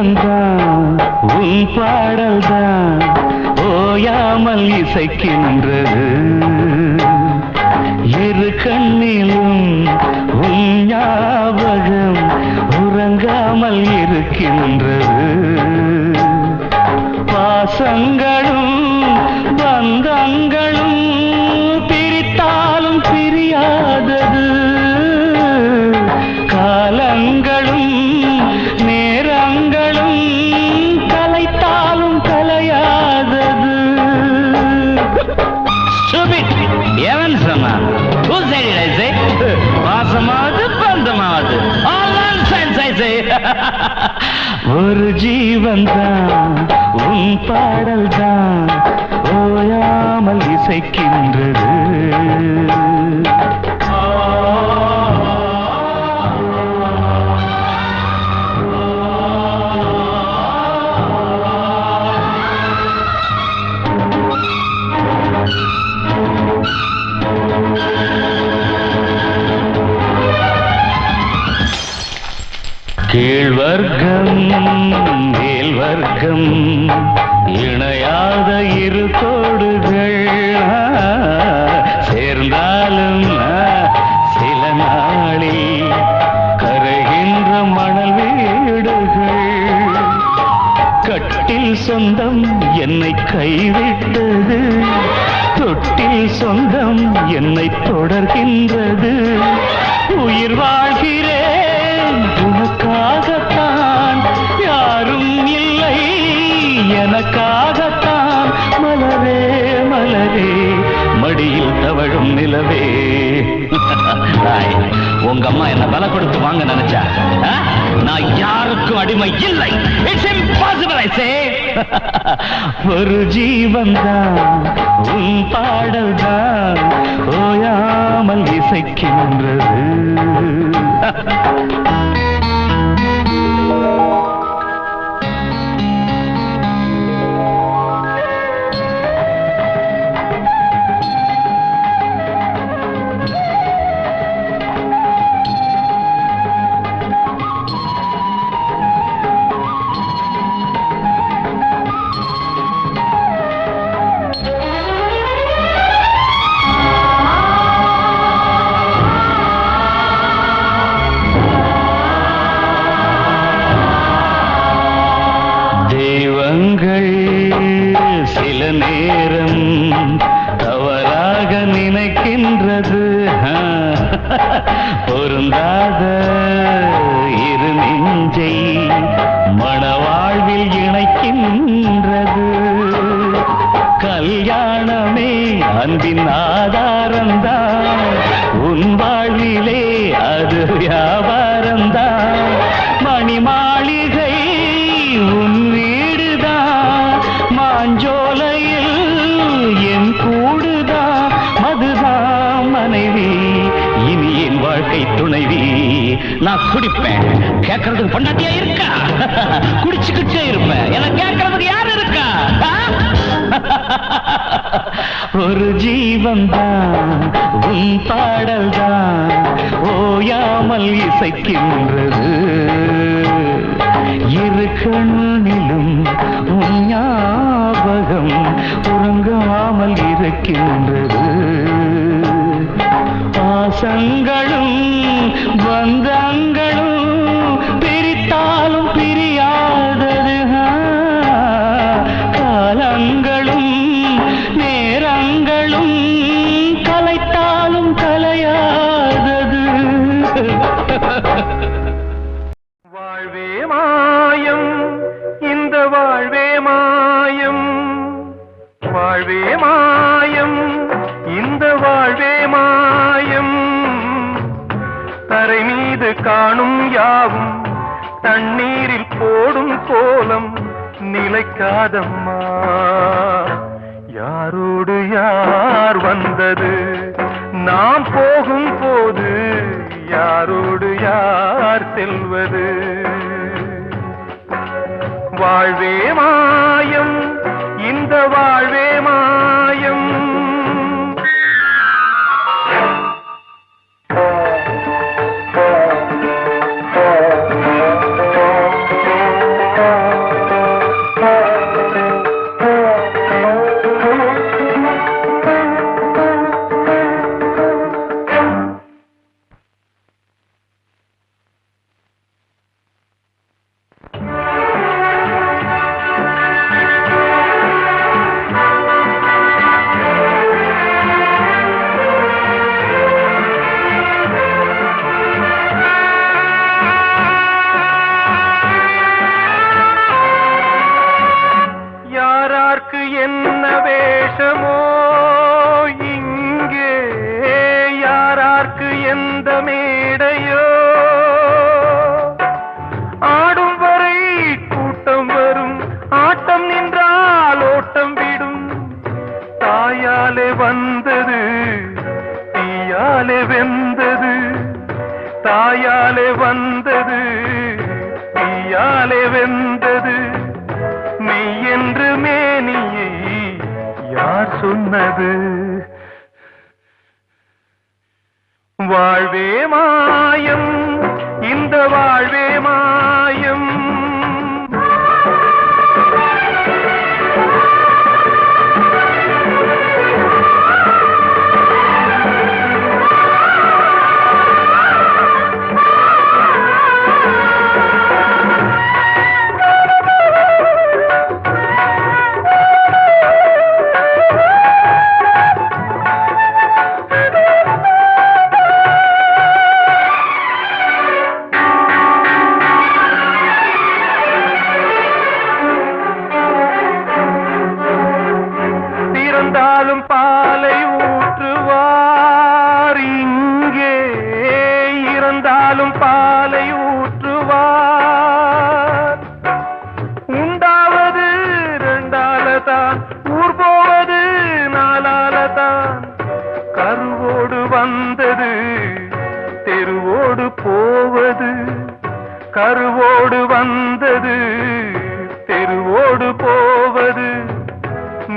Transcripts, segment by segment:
ஜீவன் தான் உன் பாடல் தான் ஓயாமல் இசைக்கின்றது இரு கண்ணிலும் உன் ஞாபகம் உறங்காமல் இருக்கின்றது பாசங்களும் பந்தங்களும் பிரித்தாலும் பிரியாதது காலங்களும் நேரங்களும் கலைத்தாலும் கலையாதது எவன் சொன்னான் பாசமாவது பந்தமாவது ஒரு ஜீவன் தான் உன் பாடல் தான் ஓயாமல் இசைக்கின்றது கீழ்வர்க்கம் மேல்வர்க்கம் இணையாத இரு கோடுகள் சேர்ந்தாலும் சில நாளில் கரைகின்ற மணல் வீடுகள் கட்டில் சொந்தம் என்னை கைவிட்டது தொட்டில் சொந்தம் என்னை தொடர்கின்றது உயிர் வாழ்கிறேன் உனக்காகத்தான் யாரும் இல்லை எனக்காகத்தான் மலரே மலரே மடியில் தவழும் நிலவே உங்க அம்மா என்ன பல கொடுத்து வாங்க நினைச்சா நான் யாருக்கும் அடிமை இல்லை இட்ஸ் இம்பாசிபிள் ஐ சே ஒரு ஜீவன் தான் உன் பாடல் தான் ஓயாமல் இசைக்கின்றது சில நேரம் தவறாக நினைக்கின்றது பொருந்தாத இரு நெஞ்சை மணவாழ்வில் இணைக்கின்றது கல்யாணமே அன்பின் ஆதாரம்தான் உன் வாழ்விலே அது வியாபாரம்தான் மணி மாளிகை உன் வீடுதான் மாஞ்சோலையில் என் கூடுதான் மதுதான் மனைவி இனி என் வாழ்க்கை துணைவி நான் குடிப்பேன் கேட்கறதுக்கு பொண்டாட்டியா இருக்கா குடிச்சுக்கிட்டே இருப்பேன் என கேட்கறதுக்கு யாரு இருக்கா ஒரு ஜீவன் தான் உன் பாடல் தான் ஓயாமல் இசைக்கின்றது இரு கண்ணிலும் உன் ஞாபகம் உறங்காமல் இருக்கின்றது பாசங்களும் பந்தங்களும் பிரித்தாலும் பிரியாதது காலங்களும் நேரங்களும் கலைத்தாலும் கலையாதது வாழ்வே மாயம் இந்த வாழ்வே மாயம் வாழ்வே மாயம் இந்த வாழ்வே மாயம் தரை மீது காணும் யாவும் தண்ணீரில் போடும் கோலம் நிலைக்காதம்மா யாரோடு யார் வந்தது நாம் போகும் போது யாரோடு யார் செல்வது வாழ்வே மாயம் இந்த வாழ்வே மாயம் வெந்தது மெய் என்று மேனியை யார் சொன்னது வாழ்வே மாயம் இந்த வாழ்வே மாயம் பாலை ஊற்றுவார் இங்கே இறந்தாலும் பாலை ஊற்றுவார் உண்டாவது ரெண்டாலதான் ஊர் போவது நாலாலதான் கருவோடு வந்தது தெருவோடு போவது கருவோடு வந்தது தெருவோடு போவது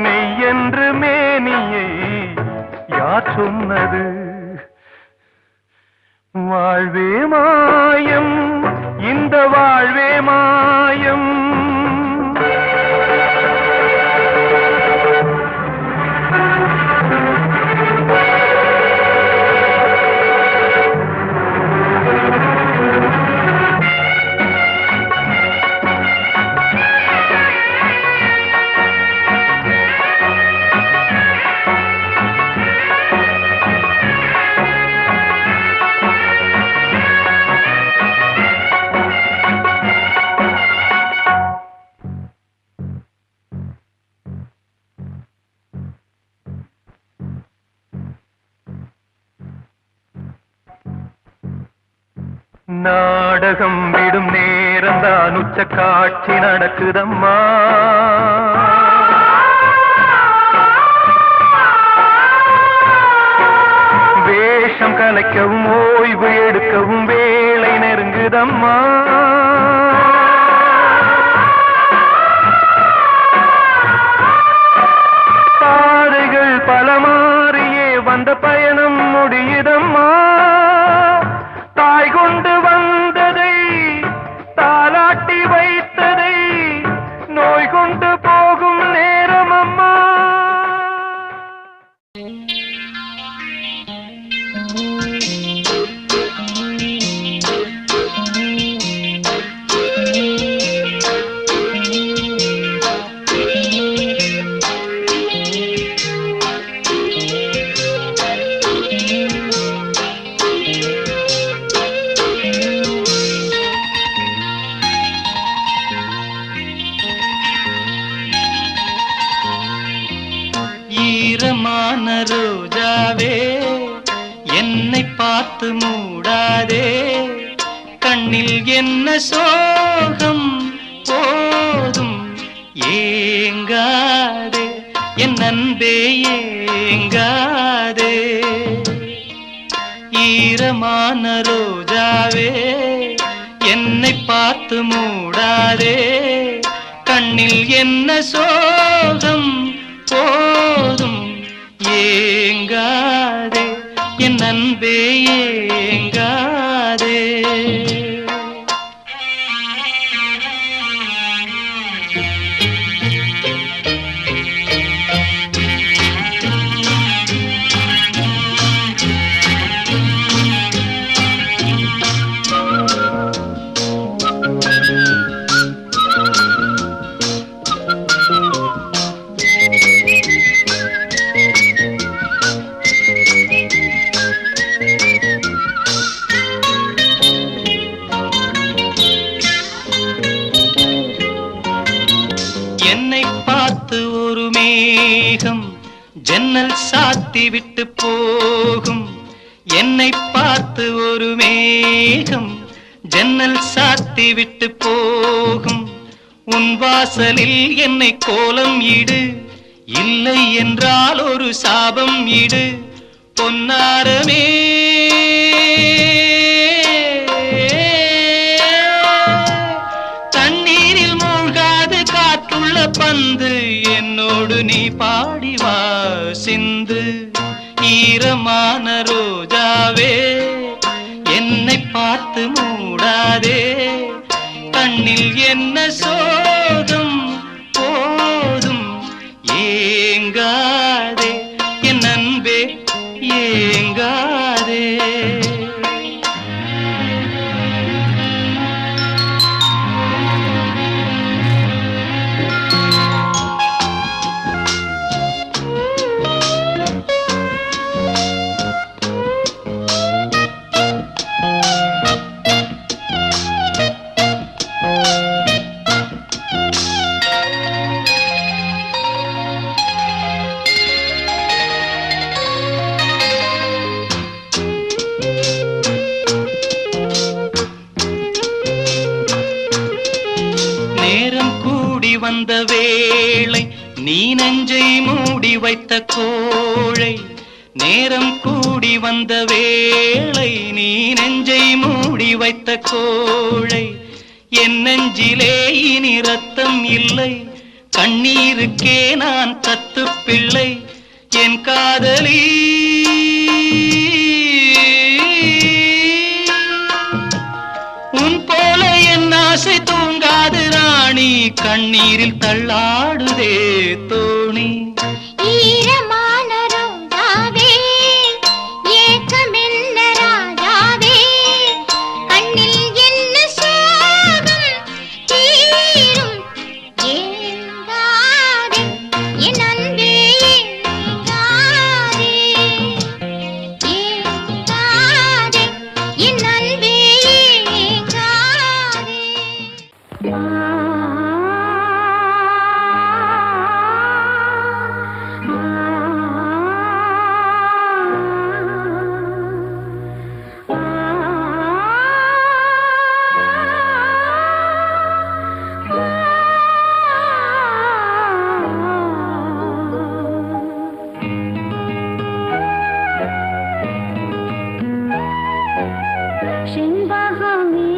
மெய் என்று மேனியை யார் சொன்னது வாழ்வே மாயம் இந்த வாழ்வே மாயம் நாடகம் விடும் நேரம்தான் உச்ச காட்சி நடக்குதம்மா வேஷம் கலைக்கவும் ஓய்வு எடுக்கவும் வேளை நெருங்குதம்மா பாதைகள் பல மாறியே வந்த பயணம் முடியுதம்மா தாய் கொண்டு வந்ததை தாலாட்டி வைத்ததை நோய் கொண்டு போகும் நேரம் அம்மா ஈரமான ரோஜாவே என்னை பார்த்து மூடாதே கண்ணில் என்ன சோகம் போதும் ஏங்காதே என் அன்பே ஏங்காதே ஈரமான ரோஜாவே என்னை பார்த்து மூடாதே கண்ணில் என்ன சோகம் போதும் ஏங்காதே என் அன்பே ஏங்காதே என்னை பார்த்து ஒரு மேகம் ஜன்னல் சாத்தி விட்டு போகும் என்னை பார்த்து ஒரு மேகம் ஜன்னல் சாத்தி விட்டு போகும் உன் வாசலில் என்னை கோலம் இடு இல்லை என்றால் ஒரு சாபம் இடு பொன்னாரமே கண்ணீர் பந்து என்னோடு நீ பாடி வா சிந்து ஈரமான ரோஜாவே என்னை பார்த்து மூடாதே கண்ணில் என்ன சோகம் போதும் ஏங்காதே என் அன்பே ஏங்காதே நேரம் கூடி வந்த வேளை நீ நெஞ்சை மூடி வைத்த கோழை நேரம் கூடி வந்த வேளை நீ நெஞ்சை மூடி வைத்த கோழை என் நெஞ்சிலே இனி ரத்தம் இல்லை கண்ணீருக்கே நான் தத்து பிள்ளை என் காதலி உன் போல என் ஆசை தூங்காது ராணி கண்ணீரில் தள்ளாடுதே தோணி ஈரமான ரோஜாவே ஏக்கமென்ன ராஜாவே கண்ணில் என்ன சோகம் தீரும் ஏங்காதே என் அன்பே ஏங்காதே ஏங்காதே என் அன்பே ஏங்காதே Shin Bahami,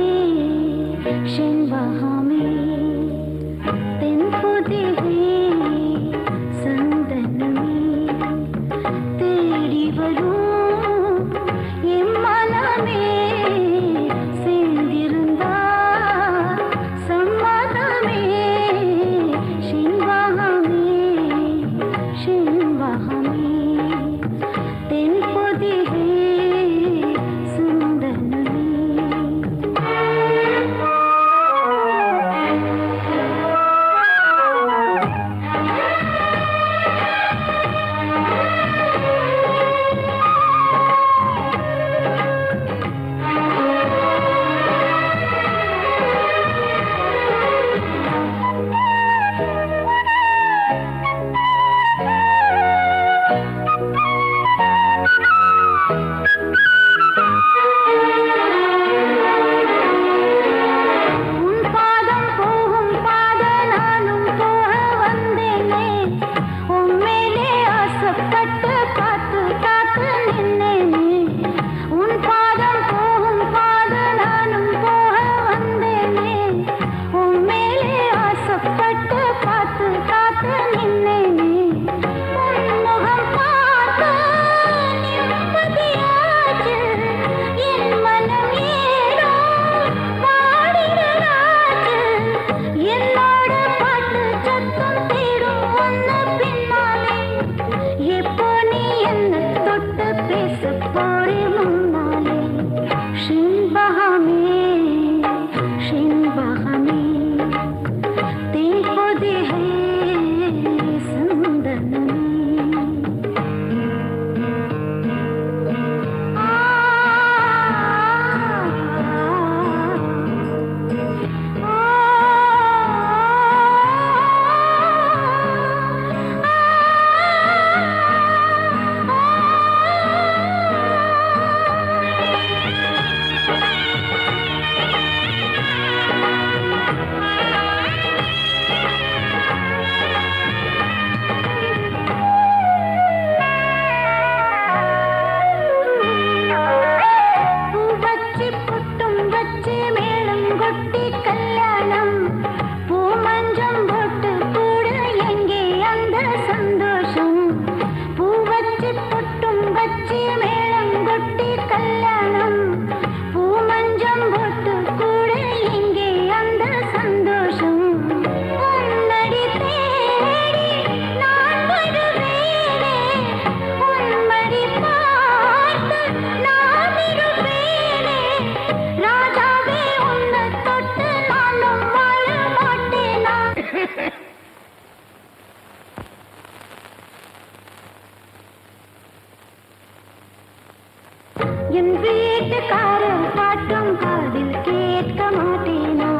என் வீட்டுக்காரர் பாட்டும் காதில் கேட்க மாட்டேனா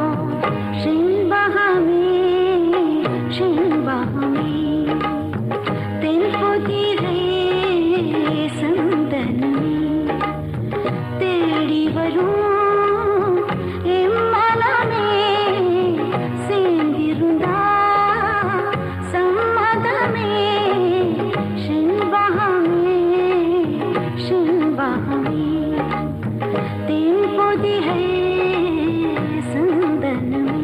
செண்பகமே செண்பகமே தென்பொதிரே சந்தனமே தேடி வரும் எம்மனமே சேர்ந்திருந்தா சம்மதமே செண்பகமே செண்பகமே தென்பொதிரே சந்தனமே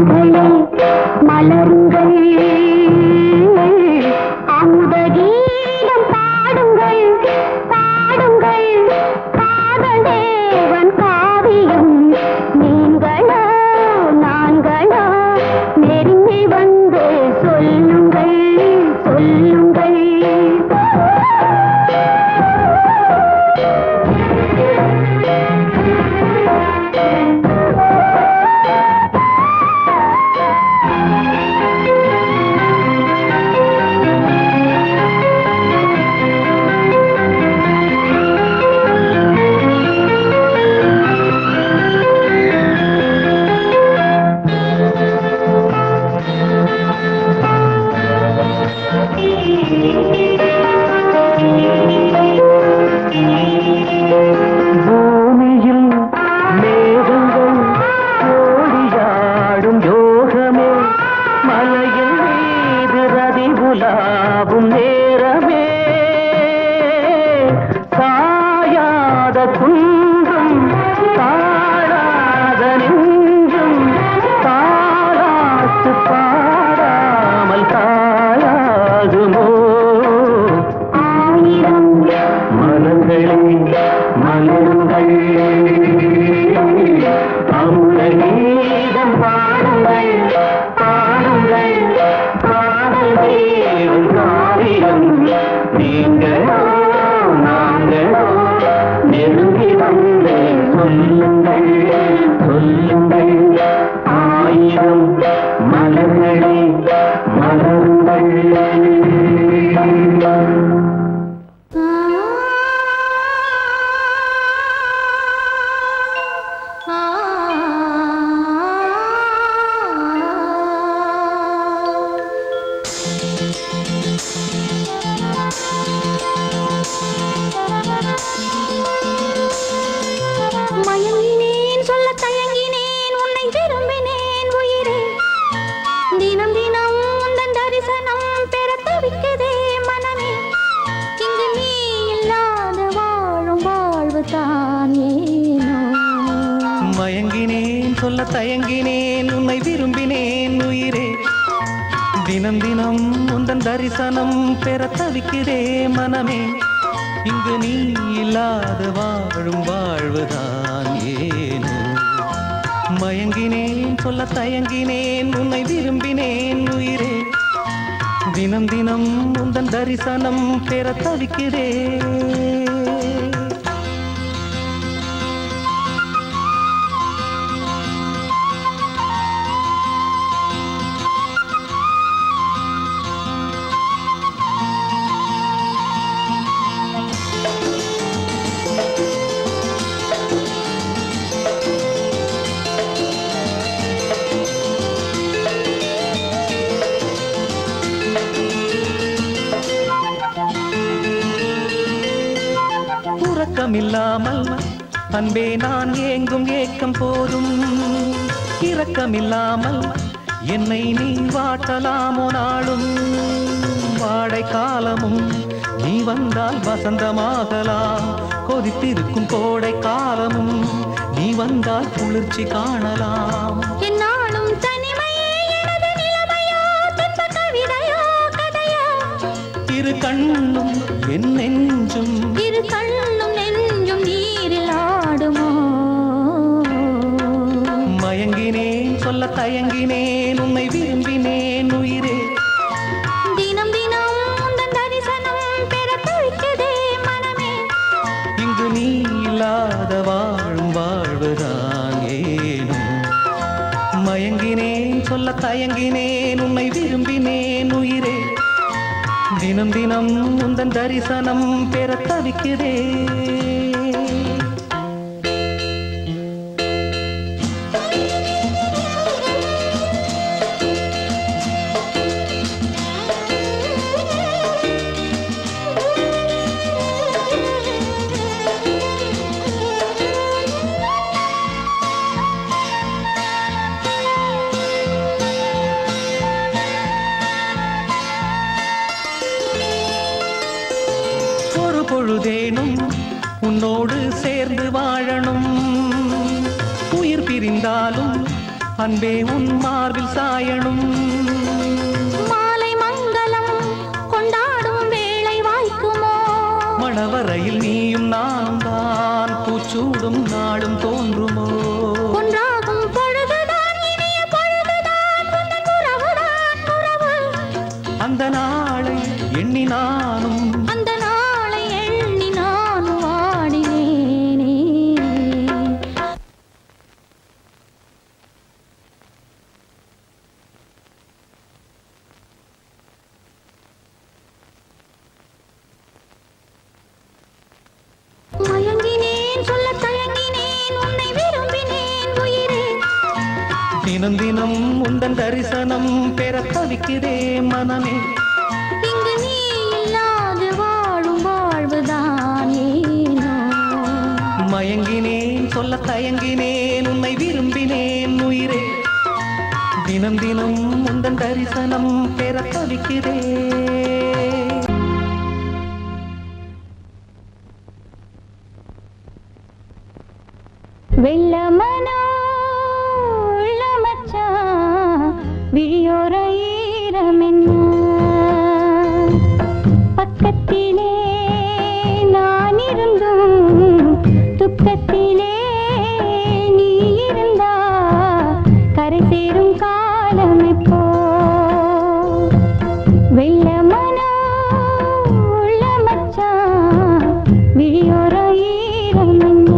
மலர்களே மலருங்கள் அமுதகீதம் பாடுங்கள் பாடுங்கள் காதல் தேவன் காவியம் நீங்களோ நான்களோ நெருங்கி வந்து சொல்லுங்கள் சொல்லுங்கள் பூமியில் மேகங்கள் ஓடியாடும் யோகமே மலையின் மீது ரதி உலாவும் நேரமே சாயாத குன்றும் தாழாத நெஞ்சும் தாளாட்டு பாடாமல் தாயாகுமோ ஆயிரம் மலர்களே மலருங்கள் அமுதகீதம் பாடுங்கள் பாடுங்கள் காதல் தேவன் காவியம் நீங்களோ நாங்களோ நெருங்கி வந்து சொல்லுங்கள் சொல்லுங்கள் ஆயிரம் மலர்களே மலருங்கள் மயங்கினேன் சொல்ல தயங்கினேன் உன்னை விரும்பினேன் உயிரே தினம் தினம் உந்தன் தரிசனம் பெற தவிக்குதே மனமே இங்கு நீ இல்லாத வாழும் வாழ்வு தான் ஏனோ மயங்கினேன் சொல்ல தயங்கினேன் உன்னை விரும்பினேன் உயிரே தினம் தினம் உந்தன் தரிசனம் பெற தவிக்கிறே மனமே இங்கு நீ இல்லாத வாழும் வாழ்வுதான் ஏனோ மயங்கினேன் சொல்ல தயங்கினேன் உன்னை விரும்பினேன் உயிரே தினம் தினம் உந்தன் தரிசனம் பெற தவிக்கிறேன் இரக்கமில்லாமல் அன்பே நான் ஏங்கும் ஏக்கம் போதும் இரக்கமில்லாமல் என்னை நீ வாட்டலாமோ நாளும் வாடை காலமும் நீ வந்தால் வசந்தமாகலாம் கொதித்திருக்கும் கோடை காலமும் நீ வந்தால் குளிர்ச்சி காணலாம் என்னாலும் தனிமையே எனது நிலைமையோ துன்ப கவிதையோ கதையோ இரு கண்ணும் என் நெஞ்சும் இரு கண்ணும் நெஞ்சும் நீரில் ஆடுமோ மயங்கினேன் சொல்ல தயங்கினேன் உன்னை விரும்பினேன் உயிரே தினம் தினம் உந்தன் தரிசனம் பெற தவிக்குதே மனமே இங்கு நீ இல்லாத வாழும் வாழ்வுதான் ஏனோ மயங்கினேன் சொல்ல தயங்கினேன் உன்னை விரும்பினேன் உயிரே தினம் தினம் உந்தன் தரிசனம் பெற தவிக்கிறேன் பொழுதேனும் உன்னோடு சேர்ந்து வாழணும் உயிர் பிரிந்தாலும் அன்பே உன் மார்பில் சாயணும். மாலை மங்களம் கொண்டாடும் வேளை வாய்க்குமோ? மணவரையில் நீயும் நானும் தான் பூச்சூடும் நாளும் தோன்றுமோ? ஒன்றாகும் பொழுதுதான் இனிய பொழுதுதான் உந்தன் உறவுதான் உறவு. அந்த நாளை எண்ணி நானும் அந்த நாளை எண்ணி நானும் ஆடினேனே. மயங்கினேன் சொல்ல தயங்கினேன் உன்னை விரும்பினேன் உயிரே. தினம் தினம் உந்தன் தரிசனம் பெற தவிக்கிறே மனமே. இங்கு நீ இல்லாது வாழும் வாழ்வுதான் ஏனோ. மயங்கினேன் சொல்ல தயங்கினேன் உன்னை விரும்பினேன் உயிரே. தினம் தினம் உந்தன் தரிசனம் பெற தவிக்கிறே. வெள்ளமனோ உள்ள மச்சான் விழியோர ஈரமென்ன. பக்கத்திலே நான் இருந்தும் துக்கத்திலே நீ இருந்தா கரை சேரும் காலம் எப்போ? வெள்ளமனோ உள்ள மச்சான் விழியோர ஈரமென்ன.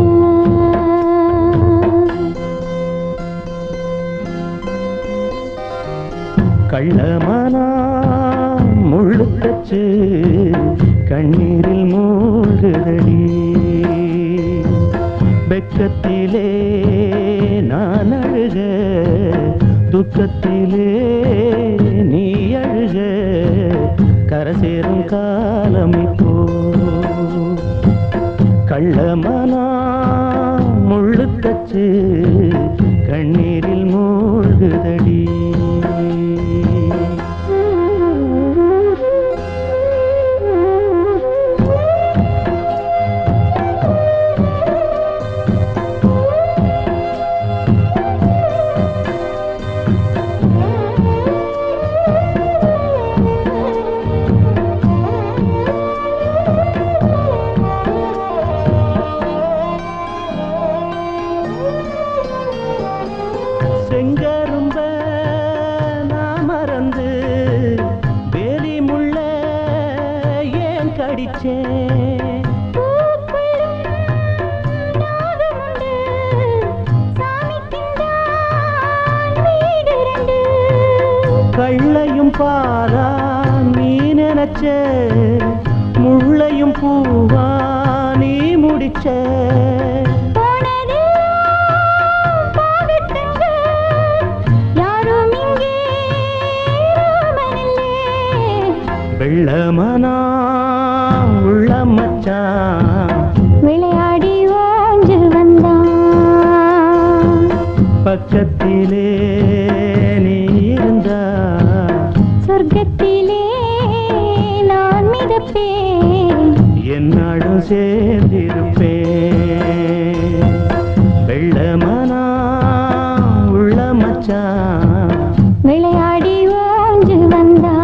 கள்ளமானா முள்ளுக்கச்சு கண்ணீரில் மூழ்குதடி. வெக்கத்திலே நான் அழுக துக்கத்திலே நீ அழுக கரை சேரும் காலம் இப்போ. கள்ளமானா முள்ளுக்கச்சு கண்ணீரில் மூழ்குதடி. செங்கரும்ப நான் மறந்து வேலி முள்ள ஏன் கடிச்சேன்? கள்ளையும் பாரா நீ நினைச்ச முள்ளையும் பூவா நீ முடிச்ச. வெள்ளமனா உள்ள மச்சான் விளையாடி ஓஞ்சு வந்தான். பக்கத்திலே நீ இருந்தா சொர்க்கத்திலே நான் மிதப்பேன். என்னாடும் சேர்ந்திருப்பேன். வெள்ளமனா உள்ள மச்சான் விளையாடி ஓஞ்சு வந்தான்.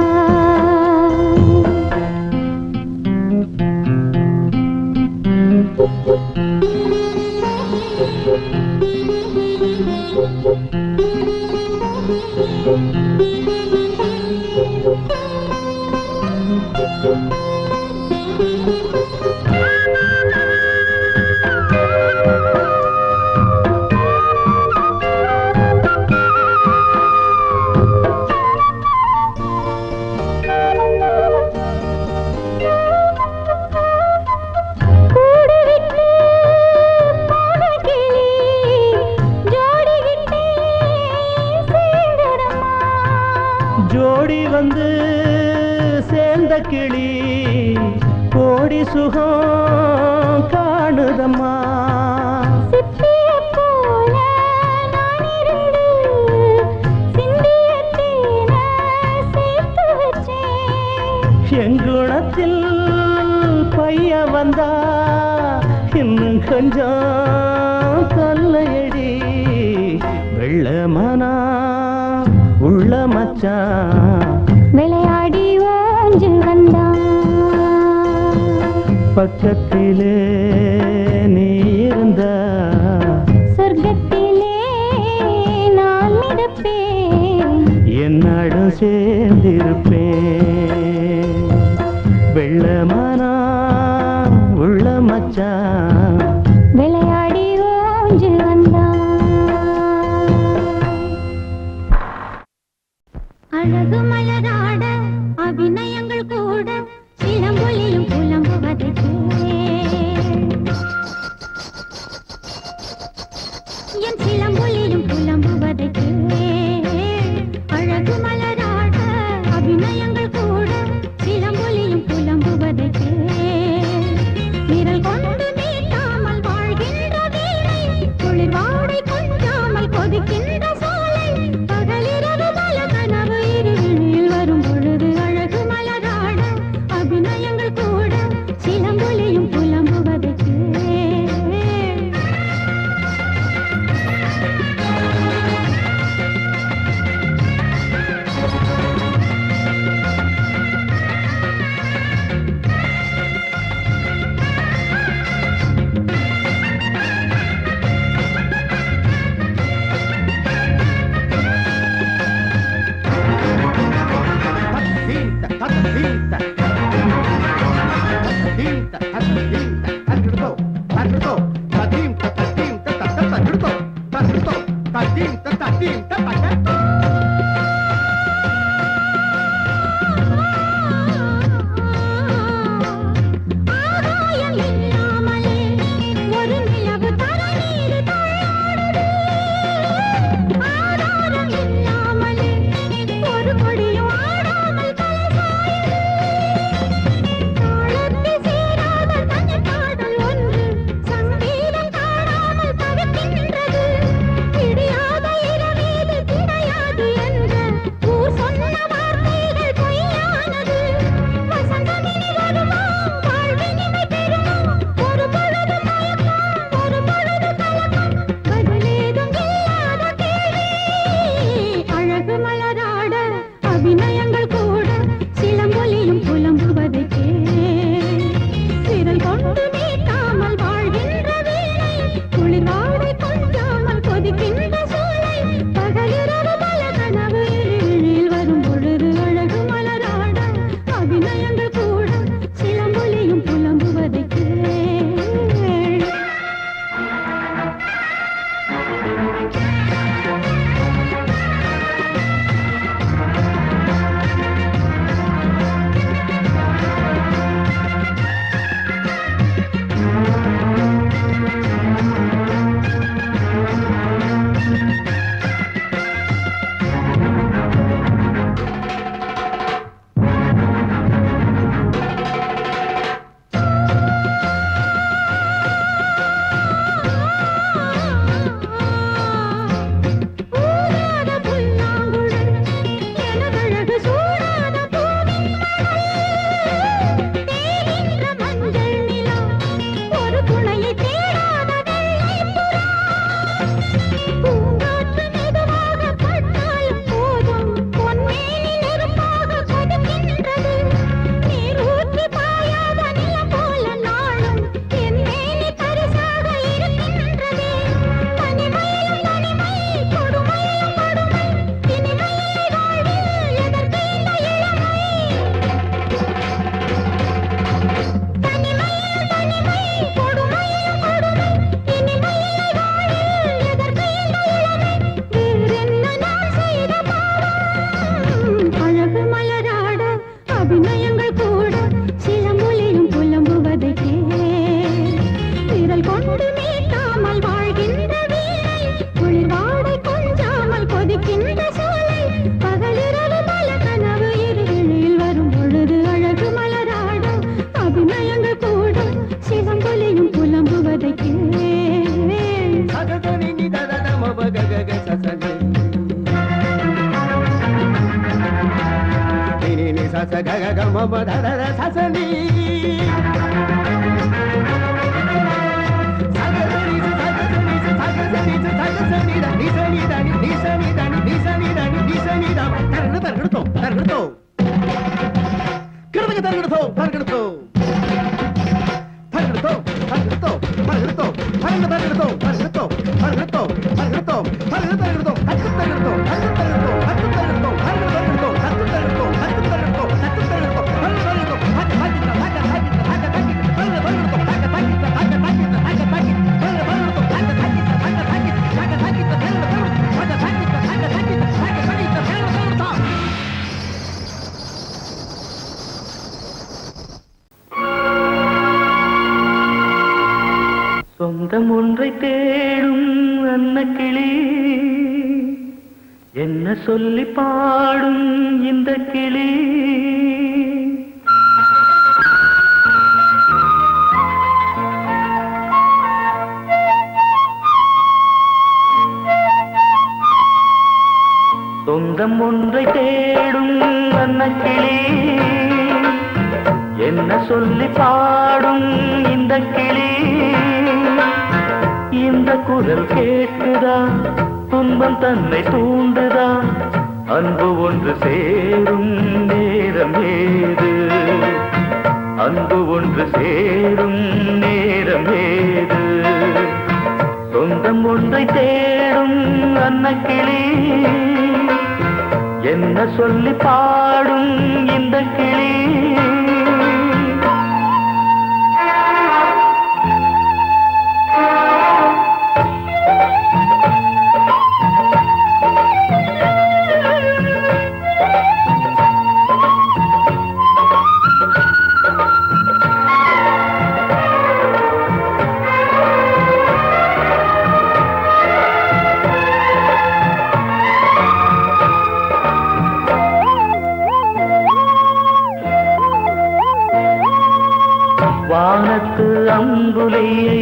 ஜோடி வந்து சேர்ந்த கிளி கோடி சுகம் காணுதம்மா. எங்குணத்தில் பைய வந்தா இன்னும் கொஞ்சம் கொல்லையடி. வெள்ளமானா உள்ள மச்சான் விளையாடி ஓஞ்சு வந்தான் பக்கத்திலே நீ இருந்த சொர்க்கத்திலே நான் மிதப்பேன் என்னடும் சேர்ந்திருப்பேன் வெள்ளமானா உள்ள மச்சான் விளையாடி ஓஞ்சு வந்தான் அழகு மலராட அபிநயங்கள் கூட சிலம்பொலியும் புலம்புவதை என் சிலம்பொலியும் புலம்புவதை அழகு மலராட அபிநயங்கள் கூட சிலம்பொலியும் புலம்புவதை விரல் கொண்டு நீட்டாமல் வாழ்கின்ற வீணை குளிர் வாடை கொஞ்சாமல் கொதிக்கின்ற சோலை பகலிரவு பல கனவு இருளில் வரும் பொழுது அழகு மலராட அபிநயங்கள் கூட சிலம்பொலியும் புலம்புவதற்கு ஆகாயம் இல்லாமலே ஒரு நிலவு தரநீர் தள்ளாடுது ஆதாரம் இல்லாமலே ஒரு கொடியும் ஆடாமல் தலைசாயுது தாளத்தில் சேராத தனி பாடல் ஒன்று சங்கீதம் காணாமல் தவிக்கின்றது விடியாத இரவீது கிடையாது என்ற ஊர் சொன்ன வார்த்தைகள் பொய்யானது வசந்தமினி வருமா வாழ்வினிமை பெறுமா ஒரு பொழுது மயக்கம் ஒரு பொழுது கலக்கம் பதிலேதும் இல்லாத கேள்வி அழகு மலராட அபிநயங்கள் கூட சிலம்பொலியும் புலம்புவதை விரல் கொண்டு நீட்டாமல் வாழ்கின்ற வீணை குளிர் வாடை கொஞ்சாமல் கொதிக்கின்ற சோலை பகலிரவு பல கனவு இருளில் வரும் பொழுது அழகு மலராட அபிநயங்கள் கூட சிலம்பொலியும் புலம்புவதை ஊராத புல்லாங்குழல் எனதழகு சூடாத பூவின் தேகின்ற மஞ்சள் நிலா ஒரு துணையை தேடாத வெள்ளை புறா பூங்காற்று மெதுவாக பட்டாலும் போதும் பொன்மேனி நெருப்பாக கொதிக்கின்றது நீர் ஊற்றி பாயாத நிலம் போல நாளும் என் மேனி பரிசாக இருக்கின்றதே தனிமையிலும் தனிமை கொடுமையிலும் கொடுமை இனிமையில்லை வாழ்வில் எதற்கு இந்த இளமை தனிமையிலும் தனிமை கொடுமையிலும் கொடுமை இனிமையில்லை வாழ்வில் எதற்கு இந்த இளமை வேறென்ன நான் செய்த பாவம் அழகு மலராட அபிநயங்கள் கூட சிலம்பொலியும் புலம்புவதை விரல் கொண்டு நீட்டாமல் வாழ்கின்ற வீணை குளிர் வாடை கொஞ்சாமல் கொதிக்கின்ற சோலை பகலிரவு பல கனவு இருளில் வரும் பொழுது அழகு மலராட அபிநயங்கள் கூட சிலம்பொலியும் புலம்புவதை சகசனி சொந்தம் ஒன்றை தேடும் அன்னக்கிளி என்ன சொல்லி பாடும் இந்த கிளி சொந்தம் ஒன்றை தேடும் அன்னக்கிளி என்ன சொல்லி பாடும் இந்த கிளி இந்த குரல் கேட்குதா துன்பம் தன்னை தூண்டுதா அன்பு ஒன்று சேரும் நேரம் ஏது அன்பு ஒன்று சேரும் நேரம் ஏது சொந்தம் ஒன்றை தேடும் அன்னக்கிளி என்ன சொல்லி பாடும் இந்த கிளி வானத்து அம்புலியை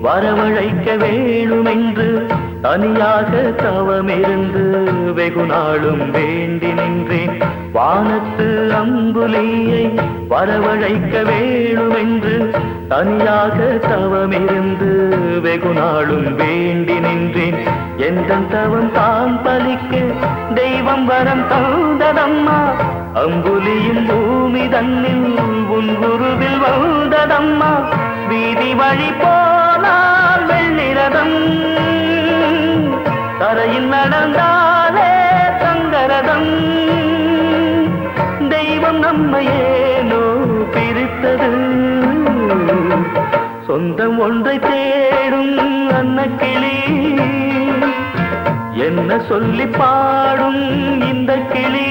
வரவழைக்க வேணுமென்று தனியாக தவமிருந்து வெகு நாளும் வேண்டி நின்றேன் வானத்து அம்புலியை வரவழைக்க வேணுமென்று தனியாக தவமிருந்து வெகு நாளும் வேண்டி நின்றேன் எந்த தவம் தான் பலிக்க தெய்வம் வரம் தந்ததம்மா அம்புலியும் பூமி தன்னில் உன் குருவில் வந்ததம்மா வீதி வழி போனால் வெள்ளிரதம் தரையில் நடந்தாலே சங்கரதம் தெய்வம் நம்மையேனோ பிரித்தது சொந்தம் ஒன்றை தேடும் அன்னக்கிளி என்ன சொல்லி பாடும் இந்த கிளி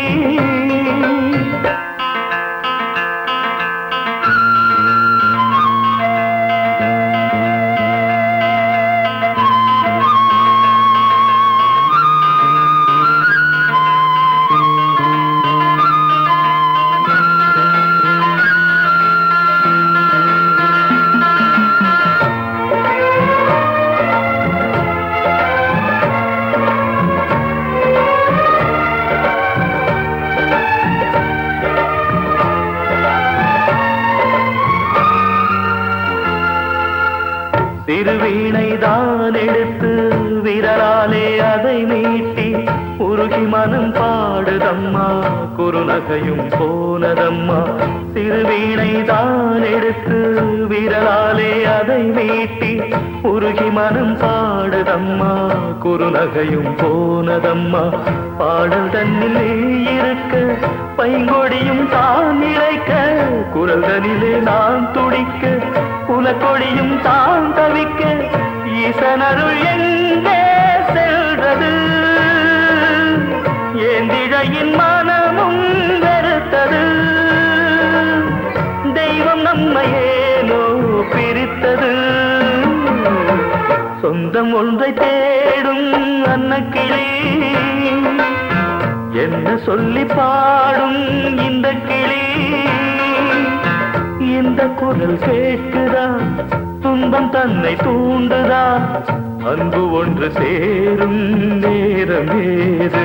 திருவீணைதான் எடுத்து விரலாலே அதை மீட்டி உருகி மனம் பாடுதம்மா குறுநகையும் போனதம்மா திருவீணைதான் எடுத்து விரலாலே அதை மீட்டி உருகி மனம் பாடுதம்மா குறுநகையும் போனதம்மா பாடல் தன்னிலே இருக்க பைங்கொடியும் தான் இழைக்க குரல் தனிலே நான் துடிக்க குலக்கொடியும் தான் தவிக்க ஈசனருள் எங்கே செல்றது ஏந்திழையின் மனமும் வெறுத்தது தெய்வம் நம்மையேனோ பிரித்தது சொந்தம் ஒன்றை தேடும் அன்னக்கிளி என்ன சொல்லி பாடும் இந்த கிளி இந்த குரல் கேட்குதா துன்பம் தன்னை தூண்டுதா அன்பு ஒன்று சேரும் நேரம் ஏது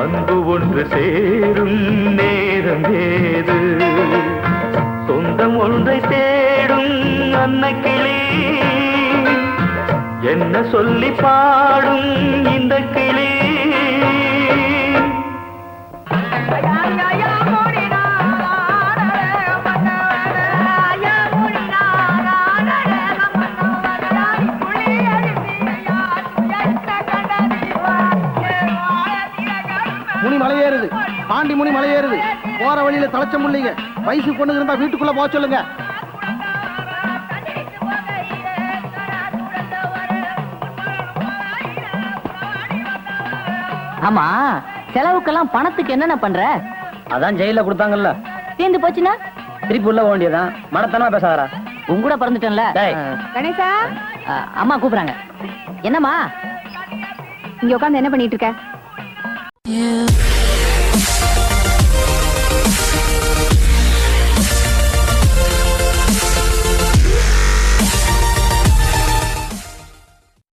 அன்பு ஒன்று சேரும் நேரம் ஏது சொந்தம் ஒன்றை தேடும் அன்னக்கிளி என்ன சொல்லி பாடும் இந்த கிளி முனி மலை ஏறுது, பாண்டி முனி மலை ஏறுது. போற வழியில தலைச்ச முள்ளிங்க. வயசு பொண்ணுங்க இருந்தா வீட்டுக்குள்ள போக சொல்லுங்க. ஆமா, செலவுக்கெல்லாம் பணத்துக்கு என்னென்ன பண்ற? அதான் ஜெயில கொடுத்தாங்கல்ல, தீர்ந்து போச்சுன்னா திருப்பி உள்ள வேண்டியதான். மனத்தனமா பேசாதடா. உன் கூட பிறந்துட்டேன்ல. கணேசா, அம்மா கூப்பிடுறாங்க. என்னம்மா? இங்க உட்கார்ந்து என்ன பண்ணிட்டு இருக்க?